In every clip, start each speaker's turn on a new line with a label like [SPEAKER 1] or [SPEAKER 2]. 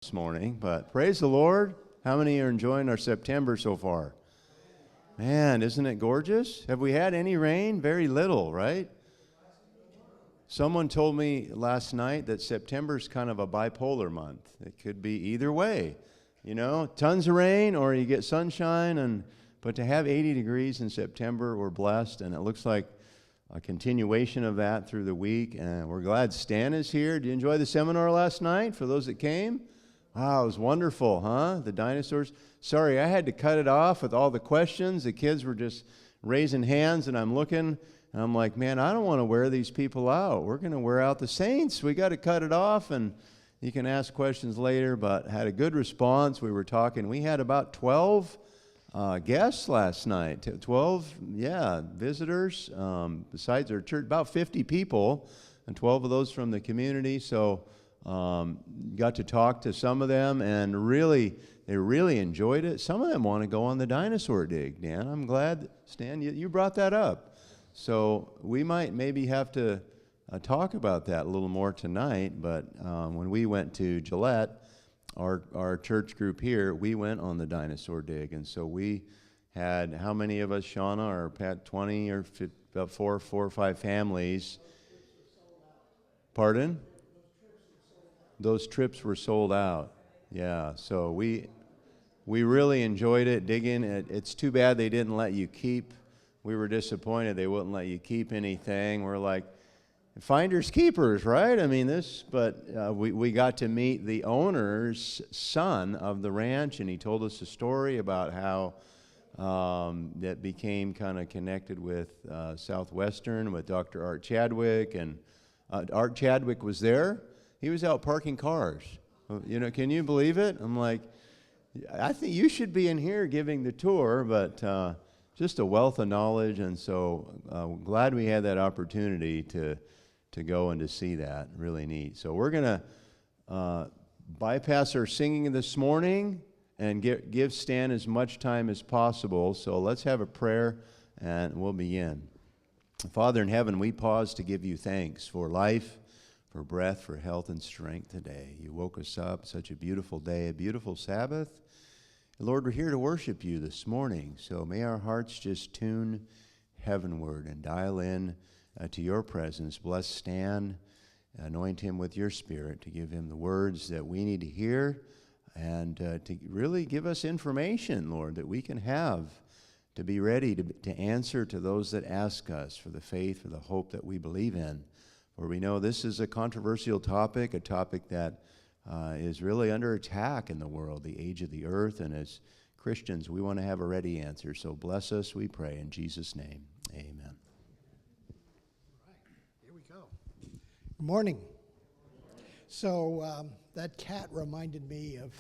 [SPEAKER 1] This morning, but praise the Lord. How many are enjoying our September so far? Man, isn't it gorgeous? Have we had any rain? Very little, right? Someone told me last night that September's kind of a bipolar month. It could be either way. You know, tons of rain or you get sunshine, but to have 80 degrees in September, we're blessed, and it looks like a continuation of that through the week, and we're glad Stan is here. Did you enjoy the seminar last night for those that came? Wow, it was wonderful, huh? The dinosaurs. Sorry, I had to cut it off with all the questions. The kids were just raising hands, and I'm looking, and I'm like, man, I don't want to wear these people out. We're going to wear out the saints. We got to cut it off, and you can ask questions later, but had a good response. We were talking. We had about 12 guests last night. 12, visitors. Besides our church, about 50 people, and 12 of those from the community. So got to talk to some of them, and they really enjoyed it. Some of them want to go on the dinosaur dig, Dan. I'm glad, Stan, you brought that up. So we might maybe have to talk about that a little more tonight, but when we went to Gillette, our church group here, we went on the dinosaur dig, and so we had, how many of us, Shauna, or Pat, 20 or about four or five families. Pardon? Those trips were sold out. Yeah, so we really enjoyed it, digging. It's too bad they didn't let you keep. We were disappointed they wouldn't let you keep anything. We're like, finders keepers, right? I mean, but we got to meet the owner's son of the ranch, and he told us a story about how that became kind of connected with Southwestern, with Dr. Art Chadwick, and Art Chadwick was there. He was out parking cars. You know, can you believe it? I'm like, I think you should be in here giving the tour, but just a wealth of knowledge, and so glad we had that opportunity to go and to see that. Really neat. So we're going to bypass our singing this morning and give Stan as much time as possible. So let's have a prayer, and we'll begin. Father in heaven, we pause to give you thanks for life, for breath, for health and strength today. You woke us up, such a beautiful day, a beautiful Sabbath. Lord, we're here to worship you this morning, so may our hearts just tune heavenward and dial in to your presence. Bless Stan, anoint him with your spirit to give him the words that we need to hear, and to really give us information, Lord, that we can have to be ready to answer to those that ask us for the faith, for the hope that we believe in. For we know this is a controversial topic, a topic that is really under attack in the world, the age of the earth, and as Christians, we want to have a ready answer. So bless us, we pray, in Jesus' name, amen.
[SPEAKER 2] All right, here we go. Good morning. So that cat reminded me of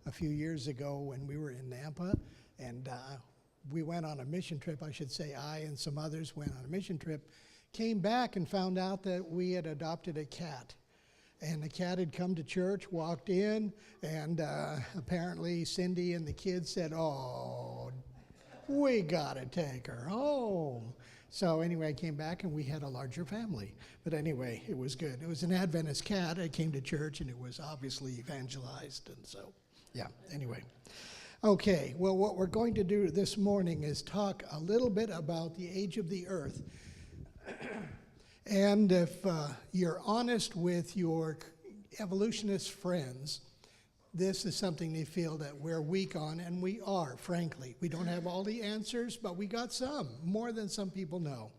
[SPEAKER 2] a few years ago when we were in Nampa, and we went on a mission trip. I should say I and some others went on a mission trip, came back and found out that we had adopted a cat. And the cat had come to church, walked in, and apparently Cindy and the kids said, oh, we got to take her home. So anyway, I came back and we had a larger family. But anyway, it was good. It was an Adventist cat. It came to church and it was obviously evangelized. And so, yeah, anyway. Okay, well, what we're going to do this morning is talk a little bit about the age of the earth. And if you're honest with your evolutionist friends, this is something they feel that we're weak on, and we are, frankly. We don't have all the answers, but we got some, more than some people know.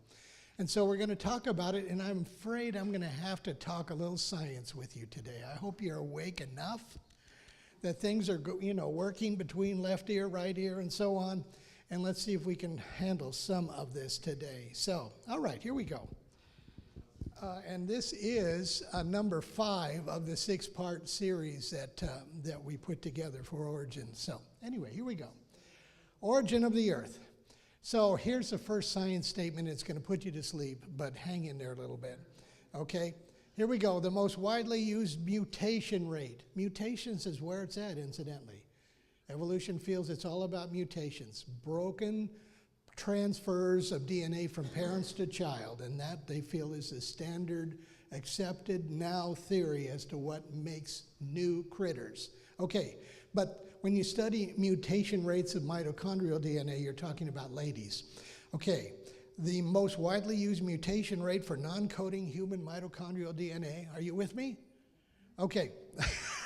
[SPEAKER 2] And so we're going to talk about it, and I'm afraid I'm going to have to talk a little science with you today. I hope you're awake enough that things are working between left ear, right ear, and so on. And let's see if we can handle some of this today. So, all right, here we go. And this is number 5 of the 6-part series that we put together for Origin. So anyway, here we go. Origin of the Earth. So here's the first science statement. It's going to put you to sleep, but hang in there a little bit. Okay, here we go. The most widely used mutation rate. Mutations is where it's at, incidentally. Evolution feels it's all about mutations. Broken transfers of DNA from parents to child, and that they feel is the standard accepted now theory as to what makes new critters. Okay, but when you study mutation rates of mitochondrial DNA, you're talking about ladies. Okay, the most widely used mutation rate for non-coding human mitochondrial DNA, are you with me? Okay,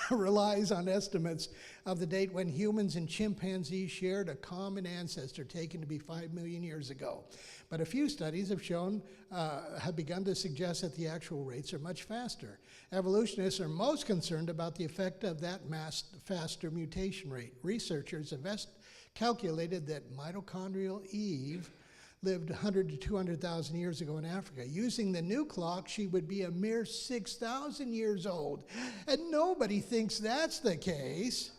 [SPEAKER 2] relies on estimates of the date when humans and chimpanzees shared a common ancestor taken to be 5 million years ago. But a few studies have begun to suggest that the actual rates are much faster. Evolutionists are most concerned about the effect of that faster mutation rate. Researchers have calculated that mitochondrial Eve lived 100 to 200,000 years ago in Africa. Using the new clock, she would be a mere 6,000 years old. And nobody thinks that's the case,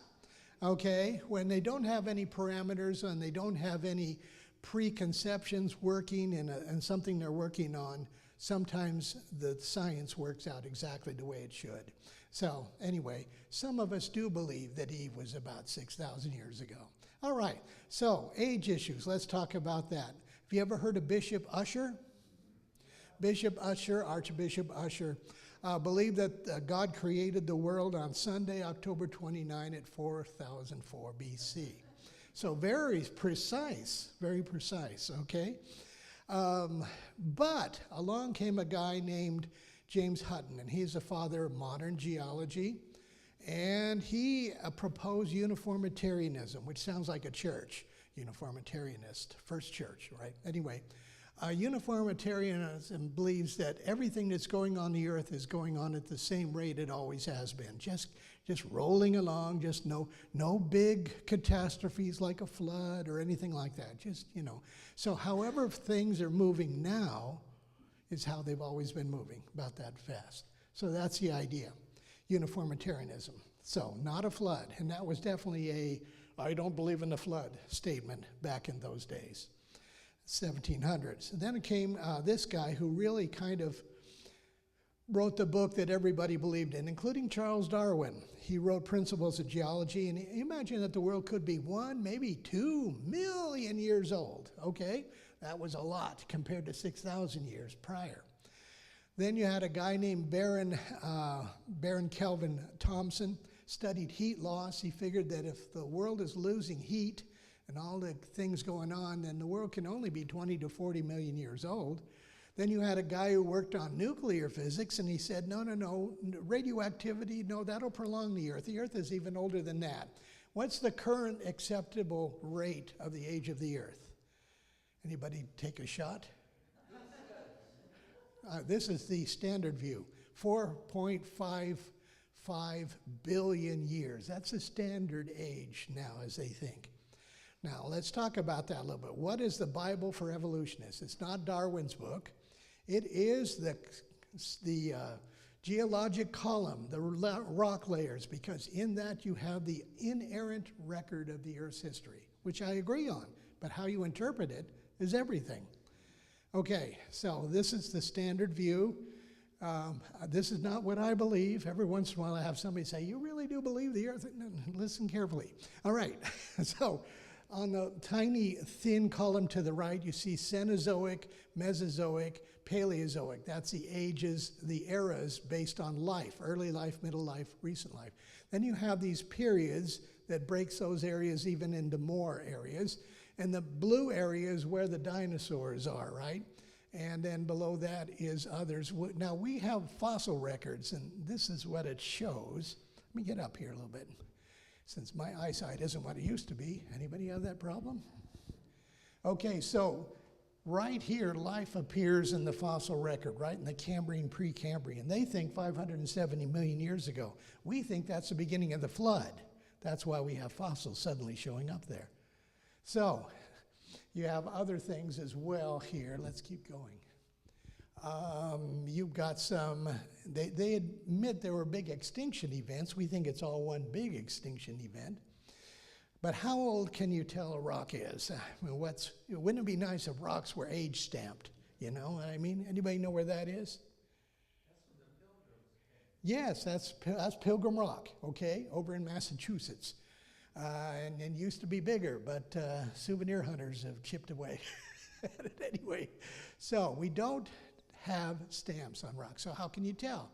[SPEAKER 2] okay? When they don't have any parameters and they don't have any preconceptions working in something they're working on, sometimes the science works out exactly the way it should. So anyway, some of us do believe that Eve was about 6,000 years ago. All right, so age issues, let's talk about that. Have you ever heard of Bishop Ussher? Bishop Ussher, Archbishop Ussher, believed that God created the world on Sunday, October 29 at 4004 BC. So very precise, okay? But along came a guy named James Hutton, and he's the father of modern geology, and he proposed uniformitarianism, which sounds like a church. Uniformitarianist, first church, right? Anyway, uniformitarianism believes that everything that's going on the earth is going on at the same rate it always has been, just rolling along, just no big catastrophes like a flood or anything like that, just, So however things are moving now is how they've always been moving, about that fast. So that's the idea, uniformitarianism. So not a flood, and that was definitely I don't believe in the flood statement back in those days, 1700s. And then came this guy who really kind of wrote the book that everybody believed in, including Charles Darwin. He wrote Principles of Geology, and imagine that the world could be 1, maybe 2 million years old, okay? That was a lot compared to 6,000 years prior. Then you had a guy named Baron Kelvin Thomson, studied heat loss. He figured that if the world is losing heat and all the things going on, then the world can only be 20 to 40 million years old. Then you had a guy who worked on nuclear physics, and he said, no, radioactivity, no, that'll prolong the Earth. The Earth is even older than that. What's the current acceptable rate of the age of the Earth? Anybody take a shot? This is the standard view, 4.55 billion years. That's the standard age now, as they think. Now, let's talk about that a little bit. What is the Bible for evolutionists? It's not Darwin's book. It is the geologic column, the rock layers, because in that you have the inerrant record of the Earth's history, which I agree on, but how you interpret it is everything. Okay, so this is the standard view. This is not what I believe. Every once in a while I have somebody say, you really do believe the Earth? No, listen carefully. All right, so on the tiny thin column to the right, you see Cenozoic, Mesozoic, Paleozoic. That's the ages, the eras based on life, early life, middle life, recent life. Then you have these periods that breaks those areas even into more areas. And the blue area is where the dinosaurs are, right? And then below that is others. Now we have fossil records, and this is what it shows. Let me get up here a little bit, since my eyesight isn't what it used to be. Anybody have that problem? Okay, so right here, life appears in the fossil record, right in the Cambrian, Precambrian. They think 570 million years ago. We think that's the beginning of the flood. That's why we have fossils suddenly showing up there. So you have other things as well here. Let's keep going. You've got some, they admit there were big extinction events. We think it's all one big extinction event. But how old can you tell a rock is? I mean, wouldn't it be nice if rocks were age stamped? You know what I mean? Anybody know where that is? Yes, that's Pilgrim Rock, okay, over in Massachusetts. And it used to be bigger, but souvenir hunters have chipped away at it anyway. So we don't have stamps on rocks. So how can you tell?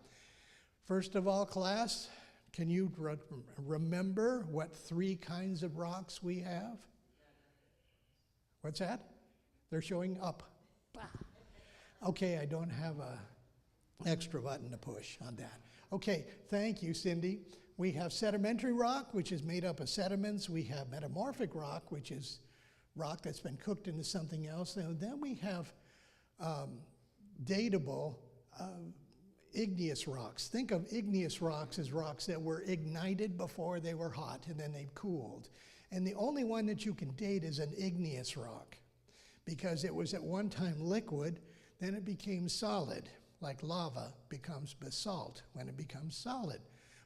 [SPEAKER 2] First of all, class, Can you remember what 3 kinds of rocks we have? What's that? They're showing up. Okay, I don't have a extra button to push on that. Okay, thank you, Cindy. We have sedimentary rock, which is made up of sediments. We have metamorphic rock, which is rock that's been cooked into something else. And then we have datable igneous rocks. Think of igneous rocks as rocks that were ignited before they were hot and then they cooled. And the only one that you can date is an igneous rock because it was at one time liquid, then it became solid, like lava becomes basalt when it becomes solid.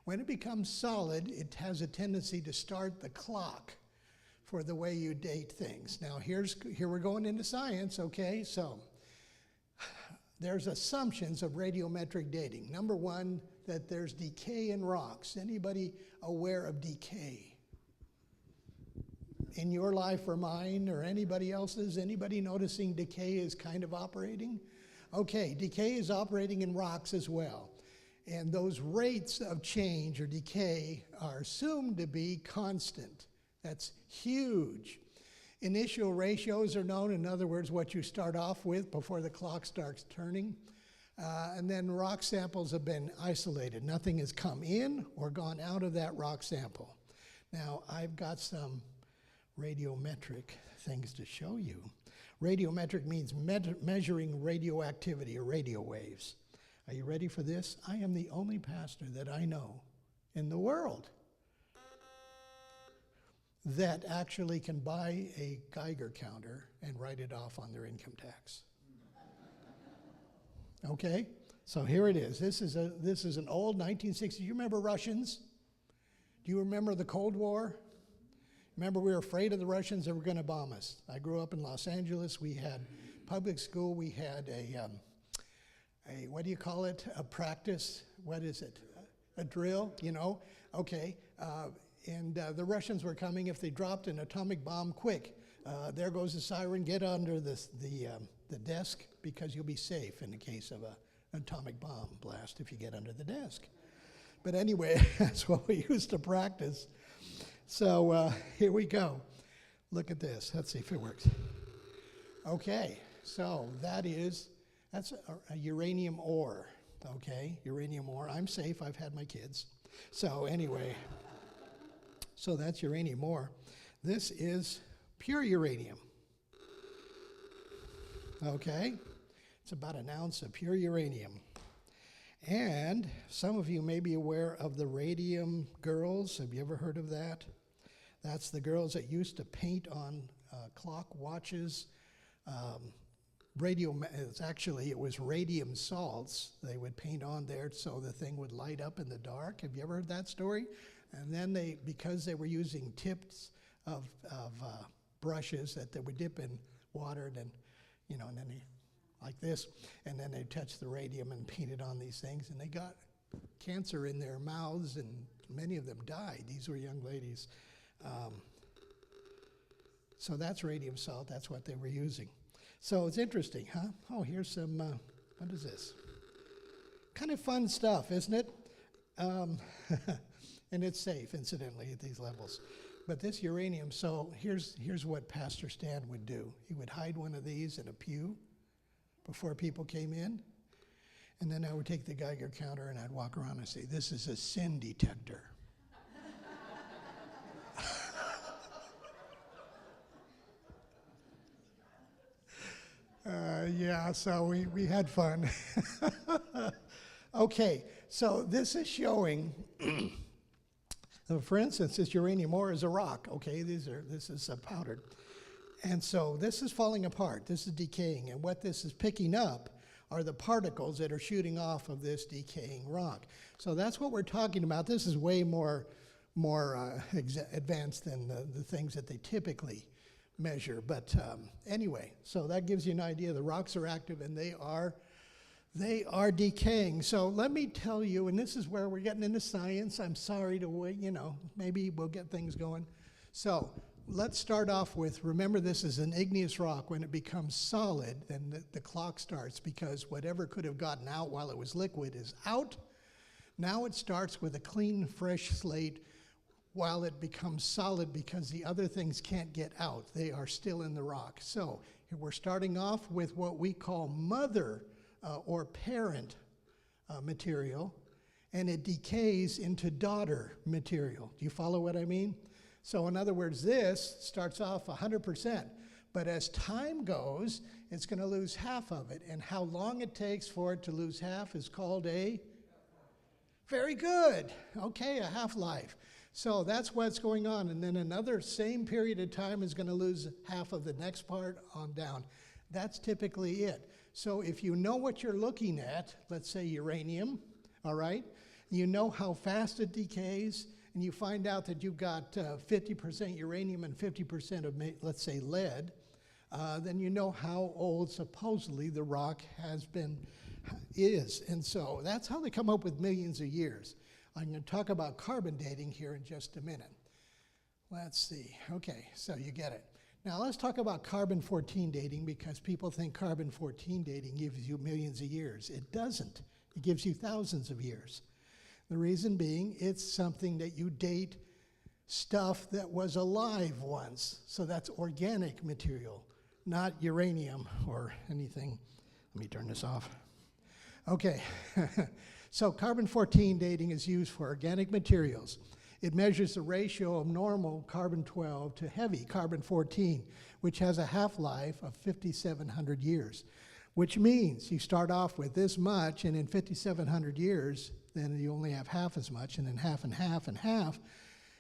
[SPEAKER 2] When it becomes solid, it has a tendency to start the clock for the way you date things. Now here we're going into science, okay? So there's assumptions of radiometric dating. Number one, that there's decay in rocks. Anybody aware of decay? In your life or mine or anybody else's, anybody noticing decay is kind of operating? Okay, decay is operating in rocks as well. And those rates of change or decay are assumed to be constant. That's huge. Initial ratios are known, in other words, what you start off with before the clock starts turning. And then rock samples have been isolated. Nothing has come in or gone out of that rock sample. Now, I've got some radiometric things to show you. Radiometric means measuring radioactivity or radio waves. Are you ready for this? I am the only pastor that I know in the world that actually can buy a Geiger counter and write it off on their income tax. Okay, so here it is. This is an old 1960s. You remember Russians? Do you remember the Cold War? Remember, we were afraid of the Russians that were going to bomb us. I grew up in Los Angeles. We had public school. We had a what do you call it? A practice. What is it? A drill. You know? Okay. And the Russians were coming. If they dropped an atomic bomb, quick, there goes the siren. Get under the desk because you'll be safe in the case of an atomic bomb blast if you get under the desk. But anyway, that's what we used to practice. So here we go. Look at this. Let's see if it works. Okay, so that's a uranium ore. Okay, uranium ore. I'm safe. I've had my kids. So anyway, so that's uranium ore. This is pure uranium. Okay, it's about an ounce of pure uranium. And some of you may be aware of the radium girls. Have you ever heard of that? That's the girls that used to paint on clock watches. It was radium salts. They would paint on there so the thing would light up in the dark. Have you ever heard that story? And then because they were using tips of brushes that they would dip in water, and then they, like this, and then they touch the radium and paint it on these things, and they got cancer in their mouths, and many of them died. These were young ladies. So that's radium salt. That's what they were using. So it's interesting, huh? Oh, here's some, what is this? Kind of fun stuff, isn't it? And it's safe, incidentally, at these levels. But this uranium, so here's what Pastor Stan would do. He would hide one of these in a pew before people came in. And then I would take the Geiger counter and I'd walk around and say, this is a sin detector. Yeah, so we had fun. Okay, so this is showing, for instance, this uranium ore is a rock. Okay, this is powdered. And so this is falling apart. This is decaying. And what this is picking up are the particles that are shooting off of this decaying rock. So that's what we're talking about. This is way more advanced than the things that they typically measure. But anyway, so that gives you an idea. The rocks are active and they are decaying. So let me tell you, and this is where we're getting into science. I'm sorry to wait, maybe we'll get things going. So let's start off with, remember this is an igneous rock. When it becomes solid, then the clock starts because whatever could have gotten out while it was liquid is out. Now it starts with a clean, fresh slate while it becomes solid because the other things can't get out. They are still in the rock. So we're starting off with what we call mother or parent material, and it decays into daughter material. Do you follow what I mean? So in other words, this starts off 100%, but as time goes, it's going to lose half of it. And how long it takes for it to lose half is called a... Very good. Okay, a half-life. So that's what's going on. And then another same period of time is going to lose half of the next part on down. That's typically it. So if you know what you're looking at, let's say uranium, all right, you know how fast it decays, and you find out that you've got 50% uranium and 50% of, let's say, lead, then you know how old supposedly the rock is. And so that's how they come up with millions of years. I'm going to talk about carbon dating here in just a minute. Let's see. Okay, so you get it. Now let's talk about carbon-14 dating, because people think carbon-14 dating gives you millions of years. It doesn't. It gives you thousands of years. The reason being, it's something that you date stuff that was alive once. So that's organic material, not uranium or anything. Let me turn this off. Okay, so carbon-14 dating is used for organic materials. It measures the ratio of normal carbon-12 to heavy carbon-14, which has a half-life of 5,700 years, which means you start off with this much, and in 5,700 years, then you only have half as much, and then half and half and half.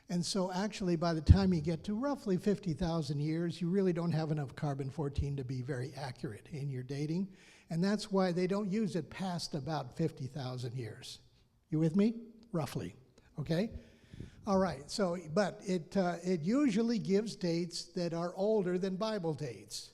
[SPEAKER 2] And so actually, by the time you get to roughly 50,000 years, you really don't have enough carbon-14 to be very accurate in your dating. And that's why they don't use it past about 50,000 years. You with me? Roughly, okay? All right, so, but it usually gives dates that are older than Bible dates,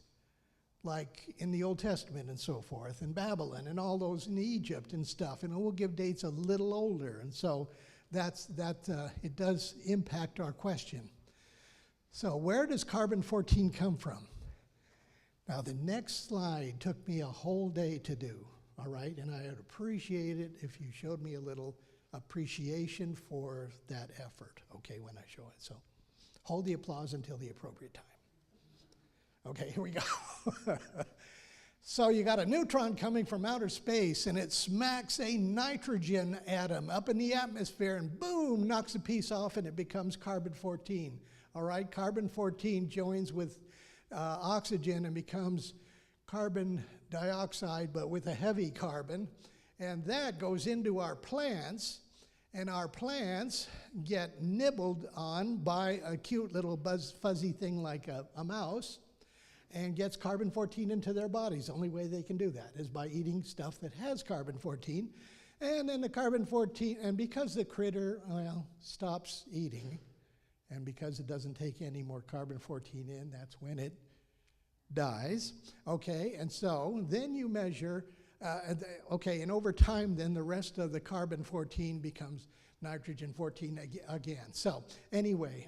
[SPEAKER 2] like in the Old Testament and so forth, and Babylon and all those in Egypt and stuff, and it will give dates a little older, and so it does impact our question. So where does carbon-14 come from? Now the next slide took me a whole day to do, all right, and I'd appreciate it if you showed me a little appreciation for that effort, okay, when I show it. So hold the applause until the appropriate time. Okay, here we go. So you got a neutron coming from outer space, and it smacks a nitrogen atom up in the atmosphere, and boom, knocks a piece off, and it becomes carbon-14. All right, carbon-14 joins with oxygen and becomes carbon dioxide, but with a heavy carbon, and that goes into our plants, and our plants get nibbled on by a cute little fuzzy thing like a mouse, and gets carbon-14 into their bodies. The only way they can do that is by eating stuff that has carbon-14. And then the carbon-14, and because the critter, stops eating, and because it doesn't take any more carbon-14 in, that's when it dies. Okay, and so then you measure, and over time, then the rest of the carbon-14 becomes nitrogen-14 again. So anyway,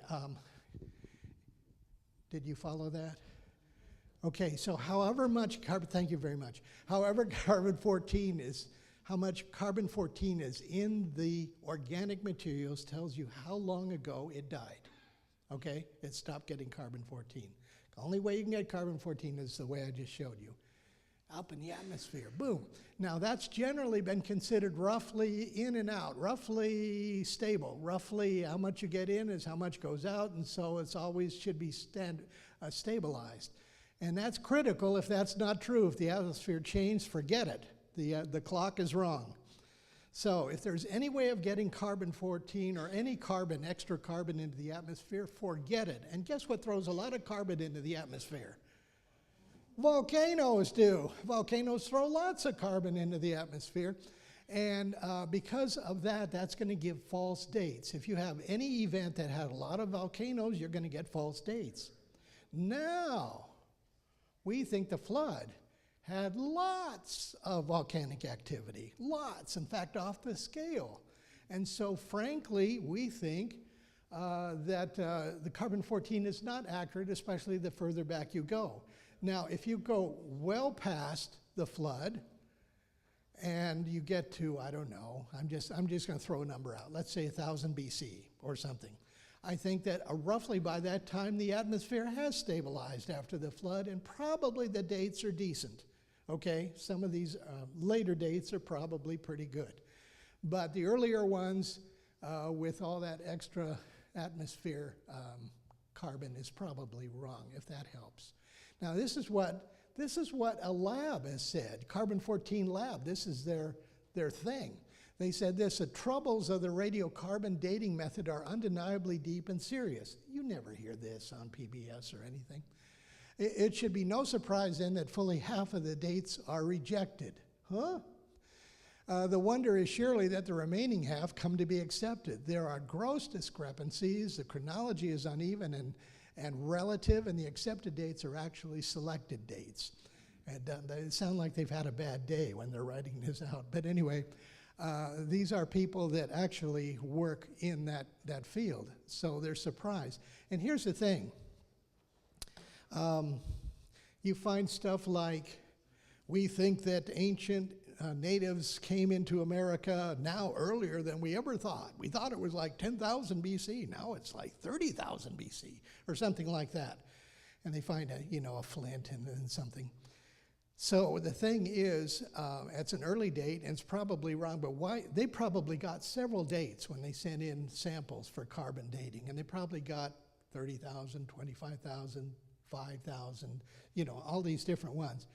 [SPEAKER 2] did you follow that? Okay, so however much thank you very much. However carbon-14 is, how much carbon-14 is in the organic materials tells you how long ago it died. Okay, it stopped getting carbon-14. The only way you can get carbon-14 is the way I just showed you. Up in the atmosphere, boom. Now that's generally been considered roughly in and out, roughly stable. Roughly how much you get in is how much goes out, and so it's always should be stabilized. And that's critical if that's not true. If the atmosphere changed, forget it. The clock is wrong. So if there's any way of getting carbon-14 or any carbon, extra carbon into the atmosphere, forget it. And guess what throws a lot of carbon into the atmosphere? Volcanoes do. Volcanoes throw lots of carbon into the atmosphere. And because of that, that's going to give false dates. If you have any event that had a lot of volcanoes, you're going to get false dates. Now, we think the flood had lots of volcanic activity, lots, in fact, off the scale. And so, frankly, we think that the carbon-14 is not accurate, especially the further back you go. Now, if you go well past the flood, and you get to, I don't know, I'm just going to throw a number out. Let's say 1000 BC or something. I think that roughly by that time the atmosphere has stabilized after the flood, and probably the dates are decent. Okay, some of these later dates are probably pretty good. But the earlier ones, with all that extra atmosphere carbon, is probably wrong, if that helps. Now this is what a lab has said, Carbon-14 Lab. This is their thing. They said this: the troubles of the radiocarbon dating method are undeniably deep and serious. You never hear this on PBS or anything. It should be no surprise then that fully half of the dates are rejected. Huh? The wonder is surely that the remaining half come to be accepted. There are gross discrepancies, the chronology is uneven and relative, and the accepted dates are actually selected dates. And they sound like they've had a bad day when they're writing this out. But anyway, these are people that actually work in that field, so they're surprised. And here's the thing. You find stuff like, we think that ancient natives came into America now earlier than we ever thought. We thought it was like 10,000 BC. Now it's like 30,000 BC or something like that. And they find a flint and something. So the thing is, it's an early date, and it's probably wrong, but why? They probably got several dates when they sent in samples for carbon dating, and they probably got 30,000, 25,000, 5,000, all these different ones.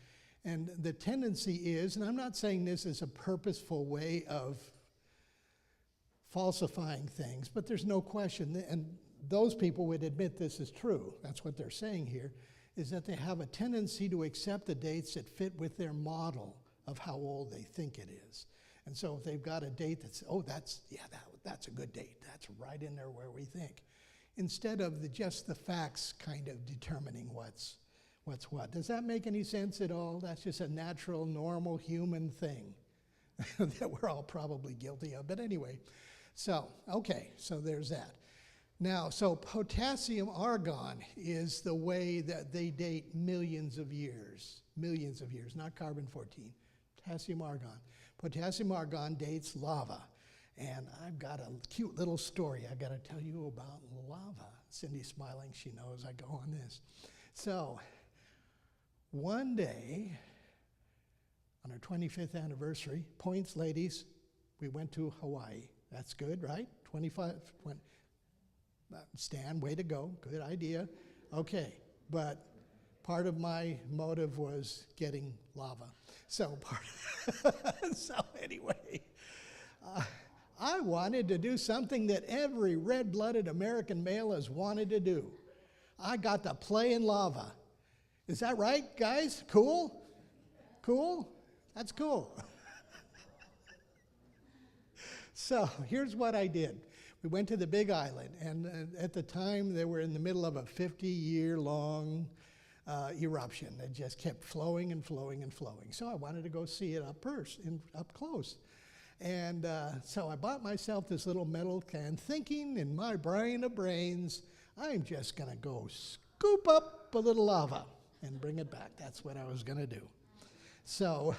[SPEAKER 2] And the tendency is, and I'm not saying this is a purposeful way of falsifying things, but there's no question, and those people would admit this is true, that's what they're saying here, is that they have a tendency to accept the dates that fit with their model of how old they think it is. And so if they've got a date that's, that's a good date, that's right in there where we think, instead of just the facts kind of determining what's what. Does that make any sense at all? That's just a natural, normal human thing that we're all probably guilty of. But anyway, so there's that. Now, so potassium argon is the way that they date millions of years, not carbon-14, potassium argon. Potassium argon dates lava. And I've got a cute little story I got to tell you about lava. Cindy's smiling, she knows I go on this. So, one day, on our 25th anniversary, points, ladies, we went to Hawaii. That's good, right? 25, 20. Stan, way to go, good idea. Okay, but part of my motive was getting lava. So anyway, I wanted to do something that every red-blooded American male has wanted to do. I got to play in lava. Is that right, guys? Cool? Cool? That's cool. So here's what I did. We went to the Big Island, and at the time they were in the middle of a 50-year-long eruption that just kept flowing and flowing and flowing. So I wanted to go see it up close. And so I bought myself this little metal can, thinking in my brain of brains, I'm just going to go scoop up a little lava and bring it back. That's what I was going to do. So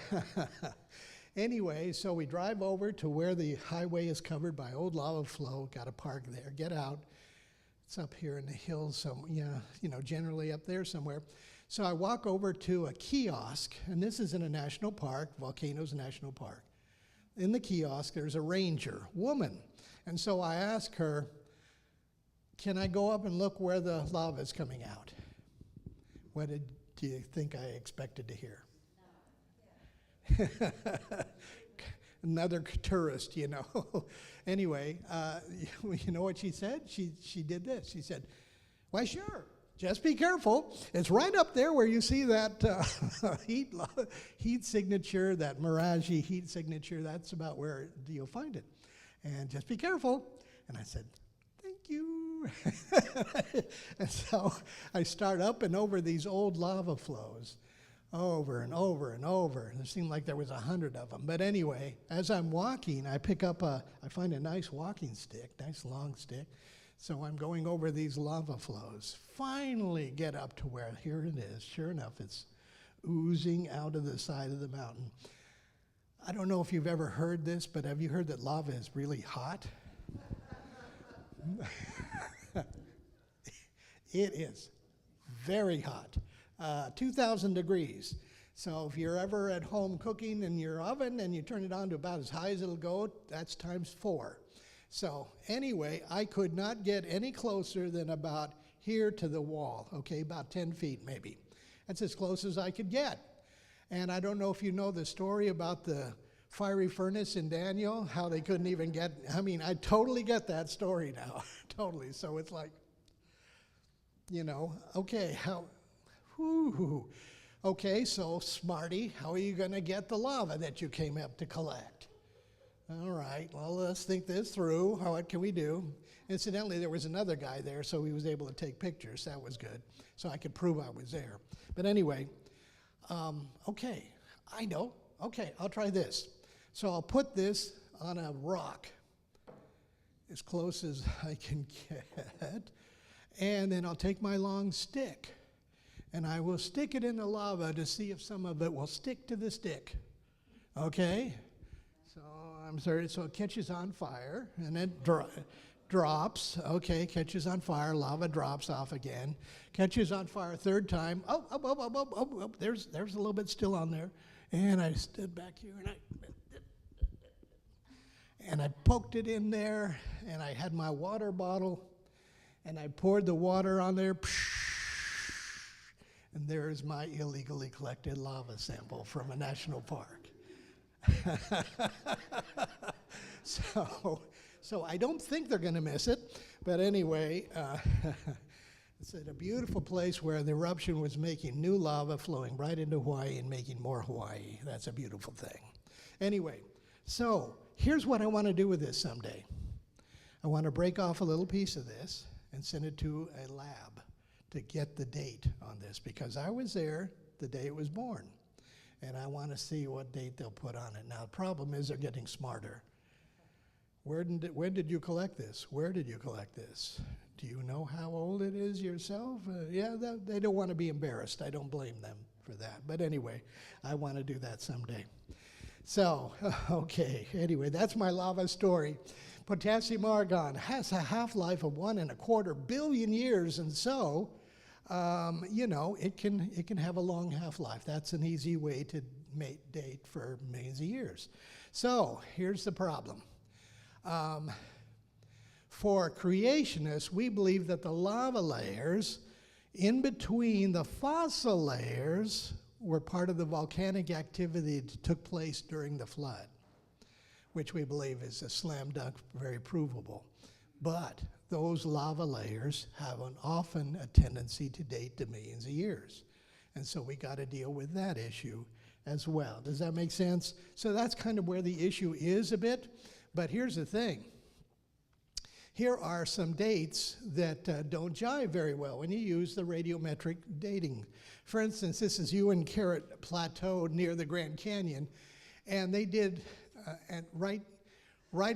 [SPEAKER 2] anyway, so we drive over to where the highway is covered by old lava flow, got to park there, get out. It's up here in the hills, generally up there somewhere. So I walk over to a kiosk, and this is in a national park, Volcanoes National Park. In the kiosk, there's a ranger, woman. And so I ask her, can I go up and look where the lava is coming out? What do you think I expected to hear? Another tourist, Anyway, you know what she said? She did this. She said, why, sure. Just be careful. It's right up there where you see that heat signature, that Mirage heat signature. That's about where you'll find it. And just be careful. And I said, thank you. And so I start up and over these old lava flows, over and over and over. It seemed like there was 100 of them. But anyway, as I'm walking, I find a nice walking stick, nice long stick. So I'm going over these lava flows. Finally get up to where, here it is. Sure enough, it's oozing out of the side of the mountain. I don't know if you've ever heard this, but have you heard that lava is really hot? It is very hot, 2,000 degrees. So if you're ever at home cooking in your oven and you turn it on to about as high as it'll go, that's times 4. So anyway, I could not get any closer than about here to the wall, okay, about 10 feet maybe. That's as close as I could get. And I don't know if you know the story about the fiery furnace in Daniel, how they couldn't even get, I mean, I totally get that story now, totally. So it's like, you know, okay, okay, so Smarty, how are you going to get the lava that you came up to collect? All right, well, let's think this through. What can we do? Incidentally, there was another guy there, so he was able to take pictures. That was good, so I could prove I was there. But anyway, okay, I know. Okay, I'll try this. So I'll put this on a rock as close as I can get, and then I'll take my long stick, and I will stick it in the lava to see if some of it will stick to the stick. Okay? So I'm sorry, so it catches on fire, and it drops. Okay, catches on fire, lava drops off again. Catches on fire a third time. Oh, there's a little bit still on there. And I stood back here, and I poked it in there, and I had my water bottle, and I poured the water on there, and there's my illegally collected lava sample from a national park. So I don't think they're going to miss it, but anyway, it's at a beautiful place where the eruption was making new lava flowing right into Hawaii and making more Hawaii. That's a beautiful thing. Anyway, so here's what I want to do with this someday. I want to break off a little piece of this and send it to a lab to get the date on this, because I was there the day it was born, and I want to see what date they'll put on it. Now, the problem is they're getting smarter. When did you collect this? Where did you collect this? Do you know how old it is yourself? Yeah, they don't want to be embarrassed. I don't blame them for that. But anyway, I want to do that someday. So, okay, anyway, that's my lava story. Potassium argon has a half-life of 1.25 billion years, and so, you know, it can have a long half-life. That's an easy way to date for millions of years. So, here's the problem. For creationists, we believe that the lava layers in between the fossil layers were part of the volcanic activity that took place during the flood, which we believe is a slam dunk, very provable. But those lava layers have often a tendency to date to millions of years. And so we got to deal with that issue as well. Does that make sense? So that's kind of where the issue is a bit. But here's the thing. Here are some dates that don't jive very well when you use the radiometric dating. For instance, this is Ewan Carrot Plateau near the Grand Canyon, and they did, right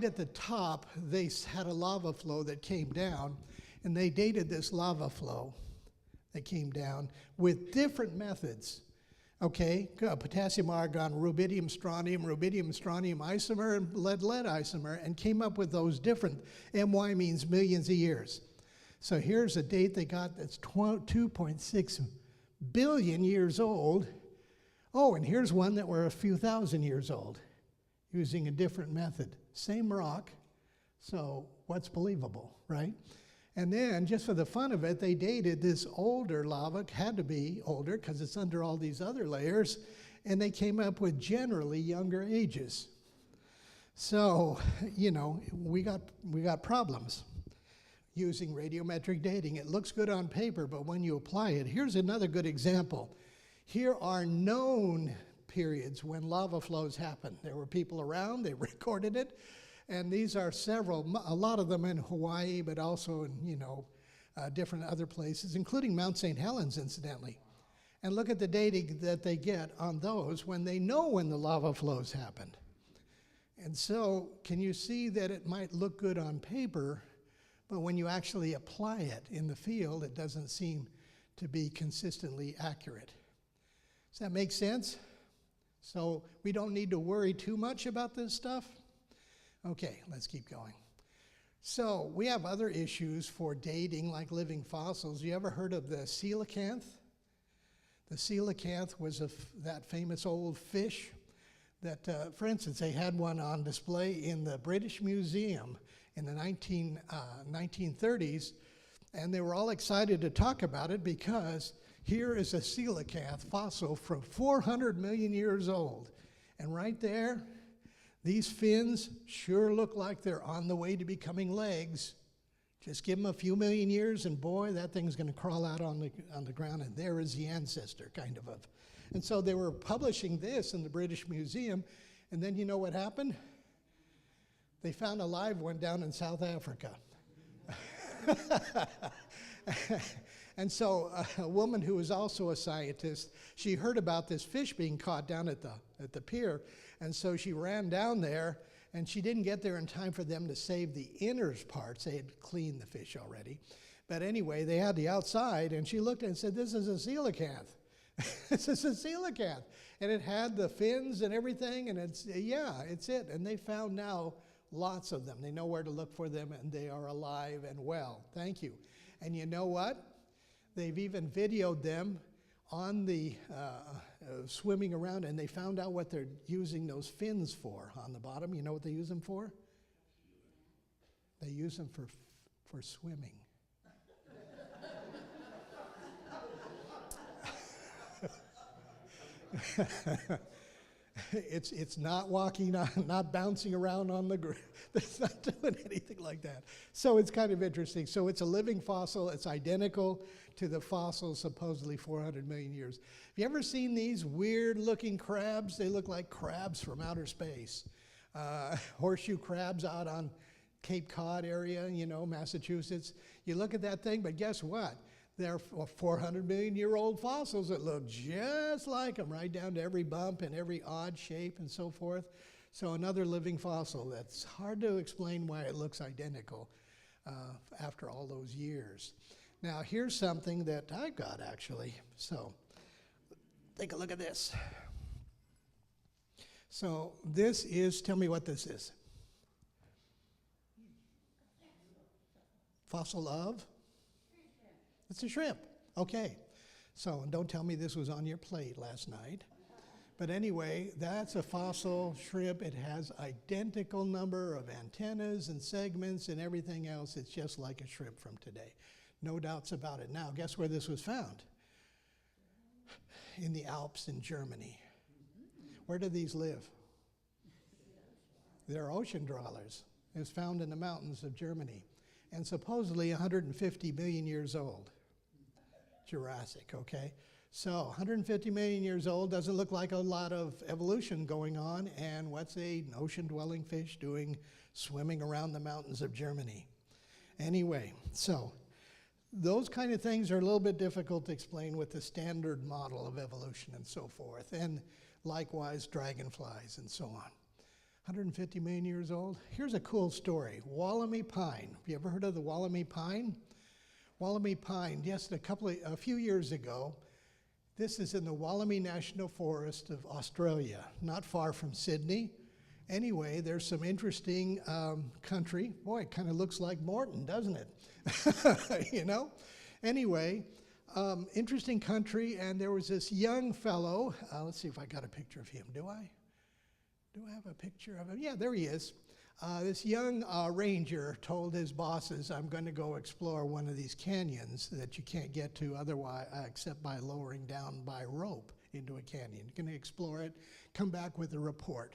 [SPEAKER 2] at the top, they had a lava flow that came down, and they dated this lava flow that came down with different methods. Okay, potassium argon, rubidium strontium isomer, and lead isomer, and came up with those different. MY means millions of years. So here's a date they got that's 2.6 billion years old. Oh, and here's one that were a few thousand years old, using a different method. Same rock, so what's believable, right? And then, just for the fun of it, they dated this older lava, had to be older because it's under all these other layers, and they came up with generally younger ages. So, you know, we got problems using radiometric dating. It looks good on paper, but when you apply it, here's another good example. Here are known periods when lava flows happen. There were people around, they recorded it. And these are a lot of them in Hawaii, but also in, you know, different other places, including Mount St. Helens, incidentally. And look at the dating that they get on those when they know when the lava flows happened. And so, can you see that it might look good on paper, but when you actually apply it in the field, it doesn't seem to be consistently accurate. Does that make sense? So we don't need to worry too much about this stuff. Okay, let's keep going. So we have other issues for dating, like living fossils. You ever heard of the coelacanth? The coelacanth was that famous old fish that, for instance, they had one on display in the British Museum in the 1930s, and they were all excited to talk about it because here is a coelacanth fossil from 400 million years old. And right there, these fins sure look like they're on the way to becoming legs. Just give them a few million years, and boy, that thing's going to crawl out on the ground, and there is the ancestor, kind of. And so they were publishing this in the British Museum, and then you know what happened? They found a live one down in South Africa. And so a woman who was also a scientist, she heard about this fish being caught down at the pier, and so she ran down there, and she didn't get there in time for them to save the inner parts. They had cleaned the fish already. But anyway, they had the outside, and she looked and said, "This is a coelacanth." This is a coelacanth. And it had the fins and everything, and it's it. And they found now lots of them. They know where to look for them, and they are alive and well. Thank you. And you know what? They've even videoed them on the swimming around, and they found out what they're using those fins for on the bottom. You know what they use them for? They use them for swimming. It's not walking on, not bouncing around on the ground. It's not doing anything like that. So it's kind of interesting. So it's a living fossil. It's identical to the fossils supposedly 400 million years. Have you ever seen these weird-looking crabs? They look like crabs from outer space. Horseshoe crabs out on Cape Cod area, Massachusetts. You look at that thing, but guess what? They're 400 million year old fossils that look just like them, right down to every bump and every odd shape and so forth. So another living fossil that's hard to explain why it looks identical after all those years. Now here's something that I've got actually. So take a look at this. So this is, tell me what this is. Fossil of? It's a shrimp. Okay. So don't tell me this was on your plate last night. But anyway, that's a fossil shrimp. It has identical number of antennas and segments and everything else. It's just like a shrimp from today. No doubts about it. Now, guess where this was found? In the Alps in Germany. Where do these live? They're ocean dwellers. It was found in the mountains of Germany. And supposedly 150 million years old. Jurassic, okay? So 150 million years old, doesn't look like a lot of evolution going on, and what's an ocean-dwelling fish doing swimming around the mountains of Germany? Anyway, so those kind of things are a little bit difficult to explain with the standard model of evolution and so forth, and likewise dragonflies and so on. 150 million years old. Here's a cool story. Wollemi pine. Have you ever heard of the Wollemi pine? Wollemi pine, yes, a few years ago, this is in the Wollemi National Forest of Australia, not far from Sydney. Anyway, there's some interesting country. Boy, it kind of looks like Morton, doesn't it? Anyway, interesting country, and there was this young fellow. Let's see if I got a picture of him. Do I have a picture of him? Yeah, there he is. This young ranger told his bosses, "I'm going to go explore one of these canyons that you can't get to otherwise, except by lowering down by rope into a canyon. You're going to explore it, come back with a report."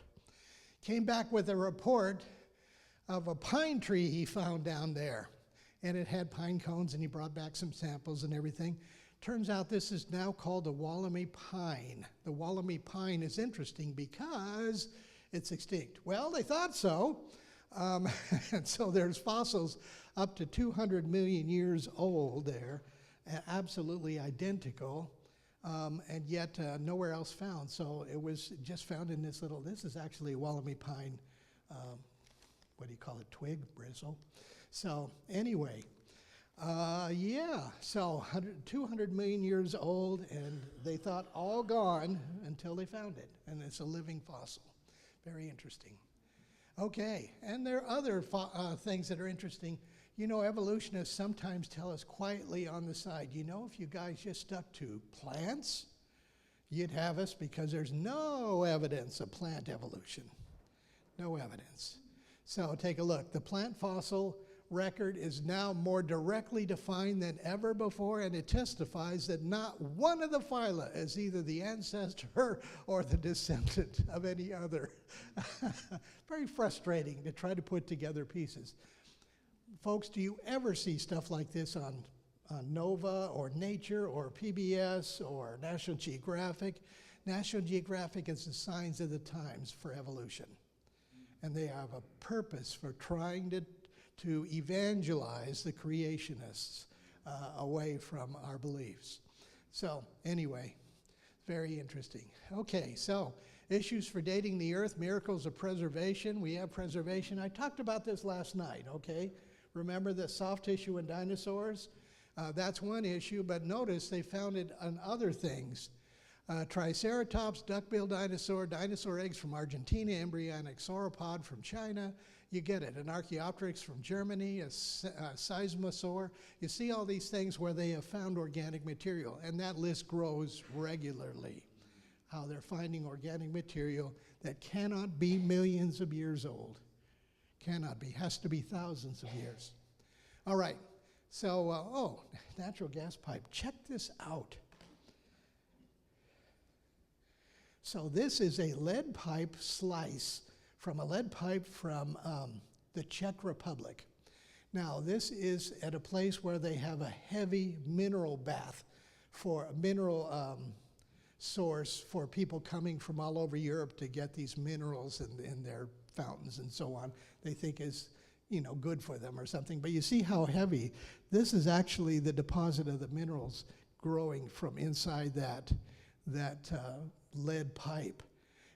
[SPEAKER 2] Came back with a report of a pine tree he found down there. And it had pine cones, and he brought back some samples and everything. Turns out this is now called the Wollemi pine. The Wollemi pine is interesting because it's extinct. Well, they thought so. And so there's fossils up to 200 million years old there, absolutely identical, and yet nowhere else found. So it was just found in this is actually a Wollemi pine, twig, bristle. So anyway, Yeah, so 200 million years old, and they thought all gone until they found it, and it's a living fossil. Very interesting. Okay, and there are other things that are interesting. You know, evolutionists sometimes tell us quietly on the side, you know, if you guys just stuck to plants, you'd have us, because there's no evidence of plant evolution. No evidence. So take a look. The plant fossil record is now more directly defined than ever before, and it testifies that not one of the phyla is either the ancestor or the descendant of any other. Very frustrating to try to put together pieces. Folks, do you ever see stuff like this on Nova or Nature or PBS or National Geographic? National Geographic is the signs of the times for evolution. And they have a purpose for trying to evangelize the creationists away from our beliefs. So anyway, very interesting. Okay, so issues for dating the earth, miracles of preservation. We have preservation. I talked about this last night, okay? Remember the soft tissue in dinosaurs? That's one issue, but notice they found it on other things. Triceratops, duck-billed dinosaur, dinosaur eggs from Argentina, embryonic sauropod from China. You get it. An Archaeopteryx from Germany, a seismosaur. You see all these things where they have found organic material, and that list grows regularly. How they're finding organic material that cannot be millions of years old. Cannot be. Has to be thousands of years. All right. So, natural gas pipe. Check this out. So this is a lead pipe slice from a lead pipe from the Czech Republic. Now, this is at a place where they have a heavy mineral bath for a mineral source for people coming from all over Europe to get these minerals in their fountains and so on. They think is, you know, good for them or something. But you see how heavy. This is actually the deposit of the minerals growing from inside that lead pipe.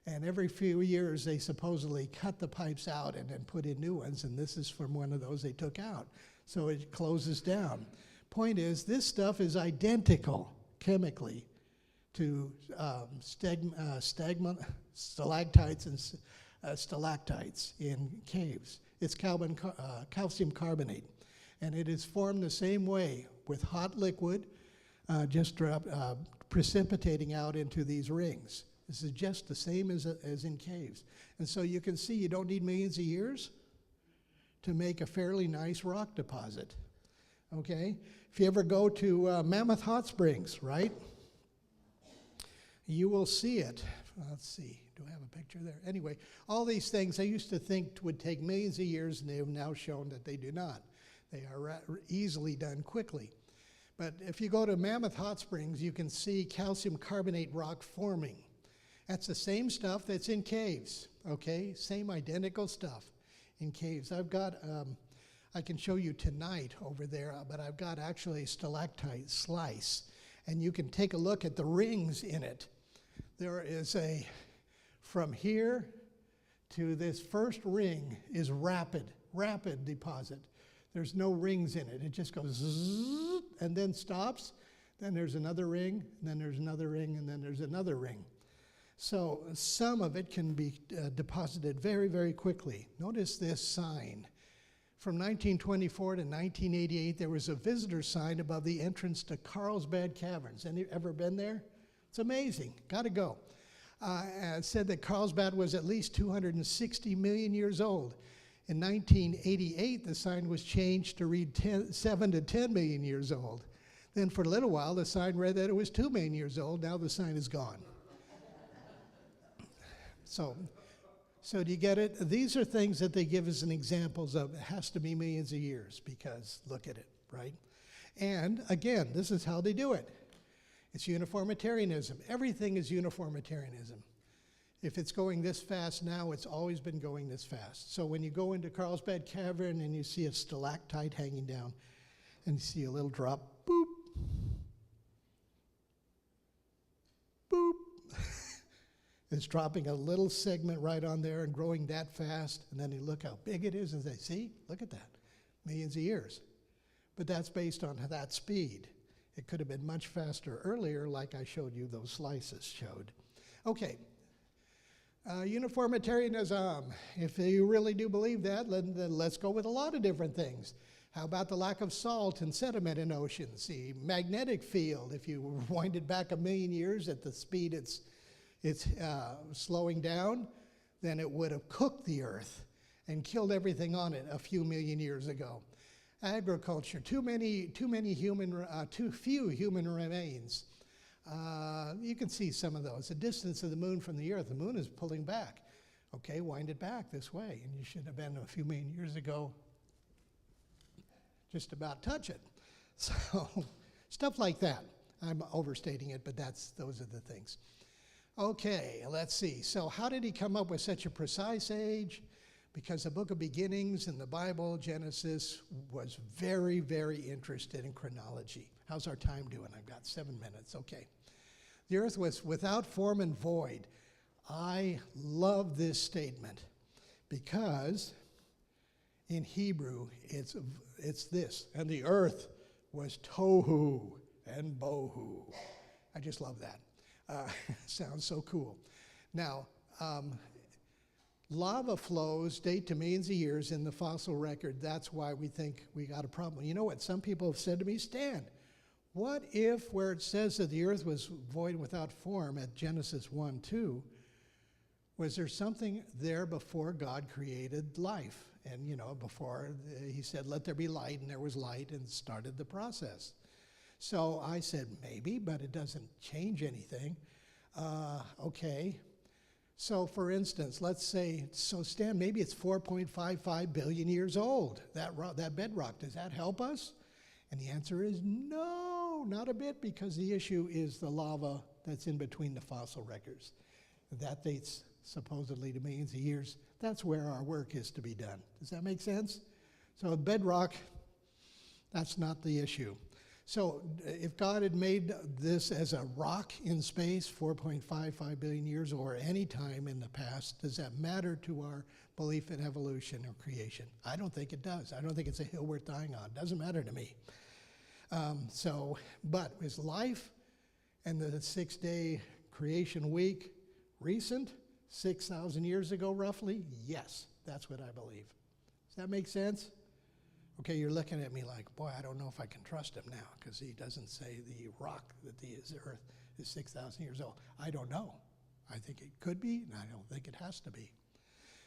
[SPEAKER 2] And every few years, they supposedly cut the pipes out and then put in new ones, and this is from one of those they took out. So it closes down. Point is, this stuff is identical chemically to stalactites and stalactites in caves. It's calcium carbonate, and it is formed the same way with hot liquid, precipitating out into these rings. This is just the same as in caves. And so you can see you don't need millions of years to make a fairly nice rock deposit, okay? If you ever go to Mammoth Hot Springs, right, you will see it. Let's see, do I have a picture there? Anyway, all these things I used to think would take millions of years, and they have now shown that they do not. They are easily done quickly. But if you go to Mammoth Hot Springs, you can see calcium carbonate rock forming. That's the same stuff that's in caves, okay? Same identical stuff in caves. I've got, I can show you tonight over there, but I've got actually a stalactite slice, and you can take a look at the rings in it. There is from here to this first ring is rapid deposit. There's no rings in it. It just goes zzz, and then stops. Then there's another ring, and then there's another ring, and then there's another ring. So some of it can be deposited very, very quickly. Notice this sign. From 1924 to 1988, there was a visitor sign above the entrance to Carlsbad Caverns. Any ever been there? It's amazing. Got to go. It said that Carlsbad was at least 260 million years old. In 1988, the sign was changed to read 7 to 10 million years old. Then for a little while, the sign read that it was 2 million years old. Now the sign is gone. So do you get it? These are things that they give as an examples of it has to be millions of years because look at it, right? And again, this is how they do it. It's uniformitarianism. Everything is uniformitarianism. If it's going this fast now, it's always been going this fast. So when you go into Carlsbad Cavern and you see a stalactite hanging down and you see a little drop, boop, boop. It's dropping a little segment right on there and growing that fast, and then you look how big it is and say, see, look at that, millions of years. but that's based on that speed. It could have been much faster earlier, like I showed you, those slices showed. Okay, uniformitarianism. If you really do believe that, then let's go with a lot of different things. How about the lack of salt and sediment in oceans? The magnetic field, if you wind it back 1 million years at the speed it's slowing down, then it would have cooked the earth and killed everything on it a few million years ago. Agriculture, too few human remains. You can see some of those. The distance of the moon from the earth, the moon is pulling back. Okay, wind it back this way, and you should have been a few million years ago just about touch it. So stuff like that. I'm overstating it, but those are the things. Okay, let's see. So how did he come up with such a precise age? Because the book of beginnings in the Bible, Genesis, was very, very interested in chronology. How's our time doing? I've got 7 minutes. Okay. The earth was without form and void. I love this statement because in Hebrew, it's this, and the earth was tohu and bohu. I just love that. Sounds so cool. Now, lava flows date to millions of years in the fossil record. That's why we think we got a problem. You know what some people have said to me? Stan, what if where it says that the earth was void and without form at Genesis 1:2, was there something there before God created life? And, before he said, let there be light, and there was light, and started the process. So I said, maybe, but it doesn't change anything. Okay. So for instance, let's say, Stan, maybe it's 4.55 billion years old, that bedrock. Does that help us? And the answer is no, not a bit, because the issue is the lava that's in between the fossil records. That dates supposedly to millions of years. That's where our work is to be done. Does that make sense? So bedrock, that's not the issue. So if God had made this as a rock in space 4.55 billion years or any time in the past, does that matter to our belief in evolution or creation? I don't think it does. I don't think it's a hill worth dying on. It doesn't matter to me. But is life and the 6-day creation week recent? 6,000 years ago, roughly? Yes, that's what I believe. Does that make sense? Okay, you're looking at me like, boy, I don't know if I can trust him now, because he doesn't say the rock that the earth is 6,000 years old. I don't know. I think it could be, and I don't think it has to be.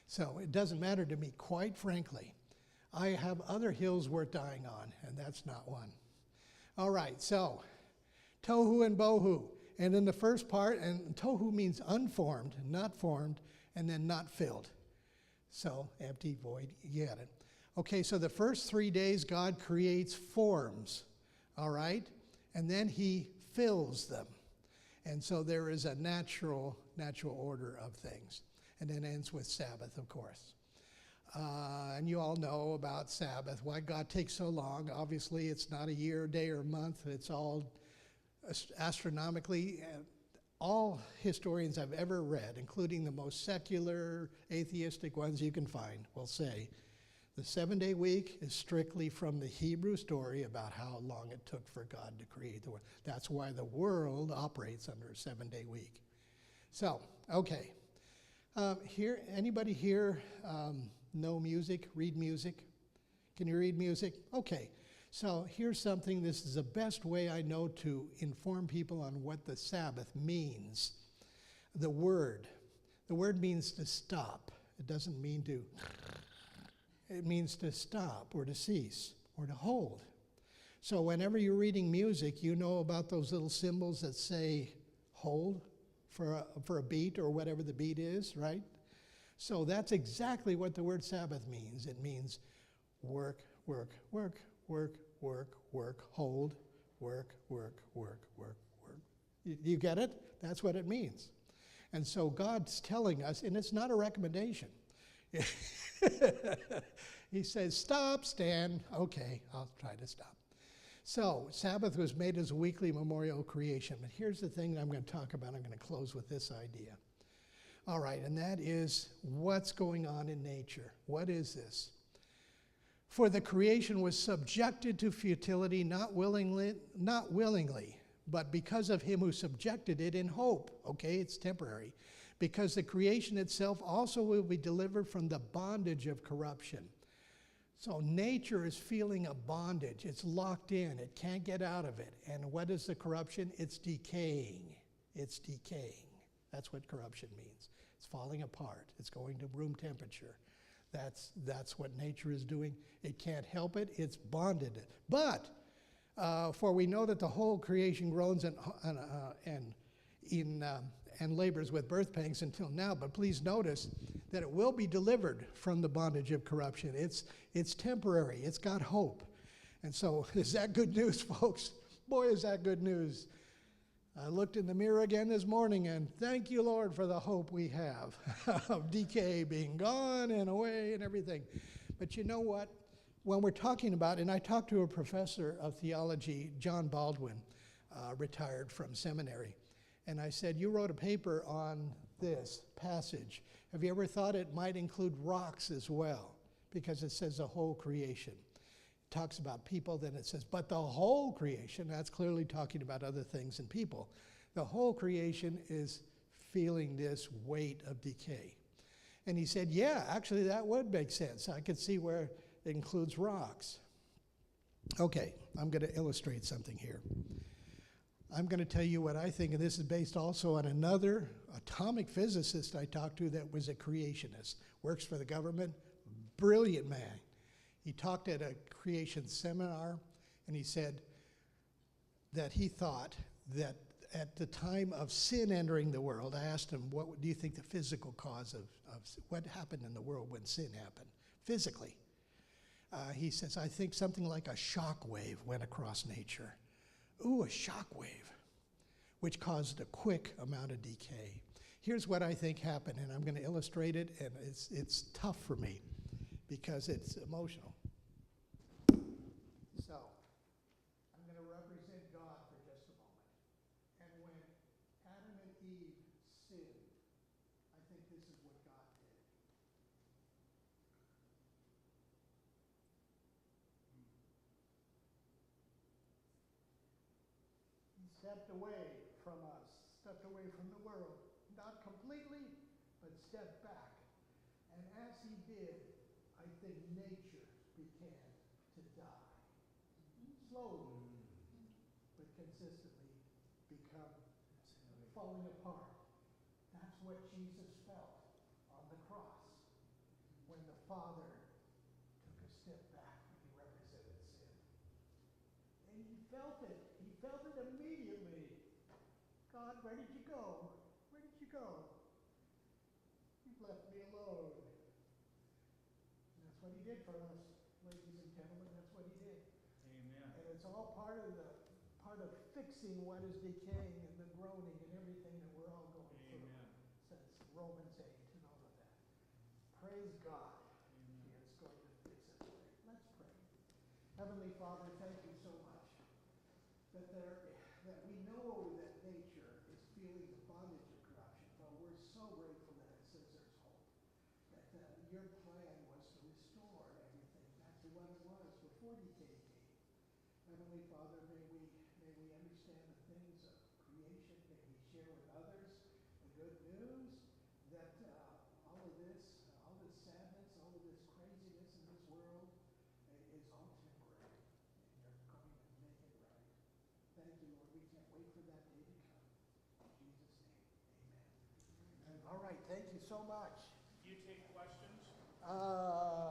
[SPEAKER 2] So it doesn't matter to me, quite frankly. I have other hills worth dying on, and that's not one. All right, so tohu and bohu. And in the first part, and tohu means unformed, not formed, and then not filled. So empty, void, you get it. Okay, so the first 3 days, God creates forms, all right? And then he fills them. And so there is a natural order of things. And then ends with Sabbath, of course. And you all know about Sabbath, why God takes so long. Obviously, it's not a year, day, or month. It's all astronomically. All historians I've ever read, including the most secular, atheistic ones you can find, will say the 7-day week is strictly from the Hebrew story about how long it took for God to create the world. That's why the world operates under a 7-day week. So, okay. Anybody here know music, read music? Can you read music? Okay. So here's something, this is the best way I know to inform people on what the Sabbath means. The word means to stop. It doesn't mean to, it means to stop or to cease or to hold. So whenever you're reading music, you know about those little symbols that say hold for a beat or whatever the beat is, right? So that's exactly what the word Sabbath means. It means work, work, work, work, work, work, hold, work, work, work, work, work. You get it? That's what it means. And so God's telling us, and it's not a recommendation. He says, stop, Stan. Okay, I'll try to stop. So Sabbath was made as a weekly memorial creation. But here's the thing that I'm going to talk about. I'm going to close with this idea. All right, and that is what's going on in nature. What is this? For the creation was subjected to futility, not willingly, but because of him who subjected it in hope. Okay, it's temporary. Because the creation itself also will be delivered from the bondage of corruption. So nature is feeling a bondage. It's locked in. It can't get out of it. And what is the corruption? It's decaying. It's decaying. That's what corruption means. It's falling apart. It's going to room temperature. That's what nature is doing. It can't help it. It's bonded. But for we know that the whole creation groans and labors with birth pangs until now. But please notice that it will be delivered from the bondage of corruption. It's temporary. It's got hope. And so is that good news, folks? Boy, is that good news. I looked in the mirror again this morning, and thank you, Lord, for the hope we have of decay being gone and away and everything. But you know what? When we're talking about, and I talked to a professor of theology, John Baldwin, retired from seminary, and I said, you wrote a paper on this passage. Have you ever thought it might include rocks as well? Because it says the whole creation. It talks about people, then it says, but the whole creation, that's clearly talking about other things and people. The whole creation is feeling this weight of decay. And he said, yeah, actually that would make sense. I could see where it includes rocks. Okay, I'm going to illustrate something here. I'm going to tell you what I think, and this is based also on another atomic physicist I talked to that was a creationist, works for the government, brilliant man. He talked at a creation seminar, and he said that he thought that at the time of sin entering the world, I asked him, what do you think the physical cause of what happened in the world when sin happened, physically? He says, I think something like a shock wave went across nature. Ooh, a shock wave, which caused a quick amount of decay. Here's what I think happened, and I'm going to illustrate it, and it's tough for me because it's emotional. So, I'm going to represent God for just a moment. And when Adam and Eve sinned, I think this is what God did. He stepped away from us, stepped away from the world. Not completely, but stepped back. And as he did, I think nature began to die. Slowly, but consistently become falling apart. That's what Jesus felt on the cross when the Father took a step back when he represented sin. And he felt it. He felt it immediately. God, where did you go? Where did you go? You've left me alone. And that's what he did for us, ladies and gentlemen. That's what he did.
[SPEAKER 3] Amen.
[SPEAKER 2] And it's all part of fixing what is decaying and the groaning and everything that we're all going through. Since Romans 8 and all of that. Praise God. He is going to fix it. Let's pray. Heavenly Father, thank you so much that we know that nature is feeling the bondage of corruption, but we're so grateful that it says there's hope. That your plan was to restore everything back to what it was before decay came. Heavenly Father, may we understand the things of creation. May we share with others the good news that all this sadness, all of this craziness in this world is all temporary. And you're going to make it right. Thank you, Lord. We can't wait for that day to come. In Jesus' name, amen. All right. Thank you so much.
[SPEAKER 3] Do you take questions?